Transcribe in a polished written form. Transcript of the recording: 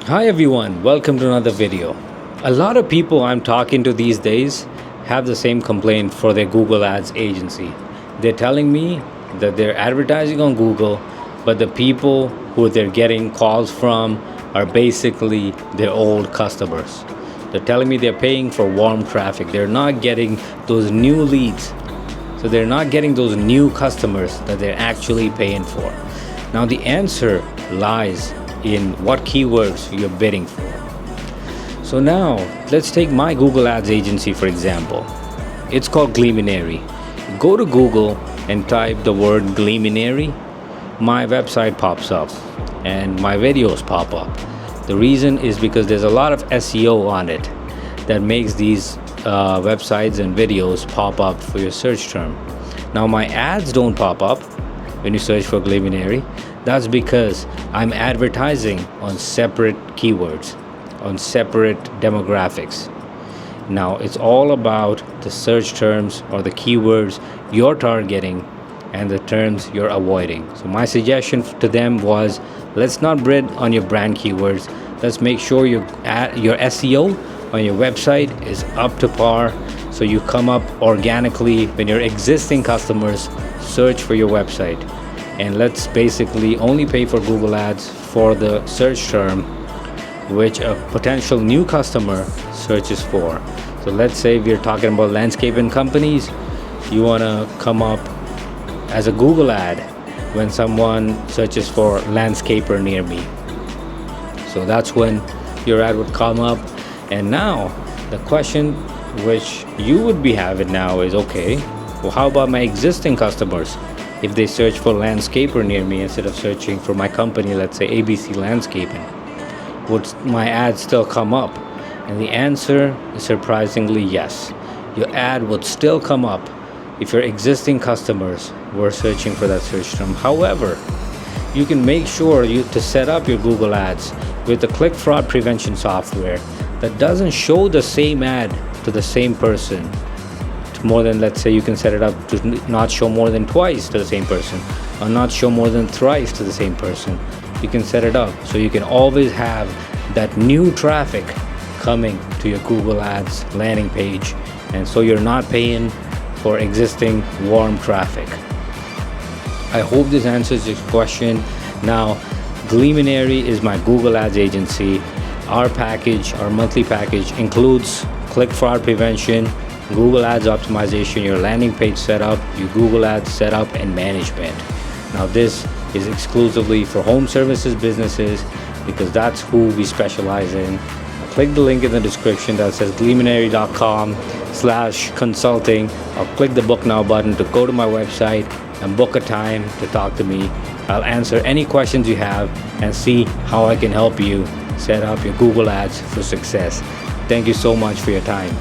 Hi everyone, welcome to another video. A lot of people I'm talking to these days have the same complaint for their Google Ads agency. They're telling me that they're advertising on Google, but the people who they're getting calls from are basically their old customers. They're telling me they're paying for warm traffic. They're not getting those new leads. So they're not getting those new customers that they're actually paying for. Now the answer lies in what keywords you're bidding for. So now let's take my Google Ads agency for example. It's called Gleaminary. Go to Google and type the word Gleaminary. My website pops up and my videos pop up. The reason is because there's a lot of SEO on it that makes these websites and videos pop up for your search term. Now my ads don't pop up when you search for Gleaminary. That's because I'm advertising on separate keywords, on separate demographics. Now it's all about the search terms or the keywords you're targeting and the terms you're avoiding. So my suggestion to them was, let's not bid on your brand keywords. Let's make sure your SEO on your website is up to par, so you come up organically when your existing customers search for your website. And let's basically only pay for Google Ads for the search term which a potential new customer searches for. So let's say we're talking about landscaping companies. You want to come up as a Google ad when someone searches for landscaper near me. So that's when your ad would come up. And now the question which you would be having now is, okay, well, how about my existing customers? If they search for landscaper near me instead of searching for my company, let's say ABC Landscaping, would my ad still come up? And the answer is surprisingly yes. Your ad would still come up if your existing customers were searching for that search term. However, you can make sure to set up your Google Ads with the click fraud prevention software that doesn't show the same ad to the same person more than, let's say you can set it up to not show more than twice to the same person or not show more than thrice to the same person. You can set it up so you can always have that new traffic coming to your Google Ads landing page, and so you're not paying for existing warm traffic. I hope this answers your question. Now, Gleaminary is my Google Ads agency. Our package, our monthly package, includes click fraud prevention, Google Ads optimization, your landing page setup, your Google Ads setup and management. Now this is exclusively for home services businesses because that's who we specialize in. Click the link in the description that says gleaminary.com/consulting, or click the book now button to go to my website and book a time to talk to me. I'll answer any questions you have and see how I can help you set up your Google Ads for success. Thank you so much for your time.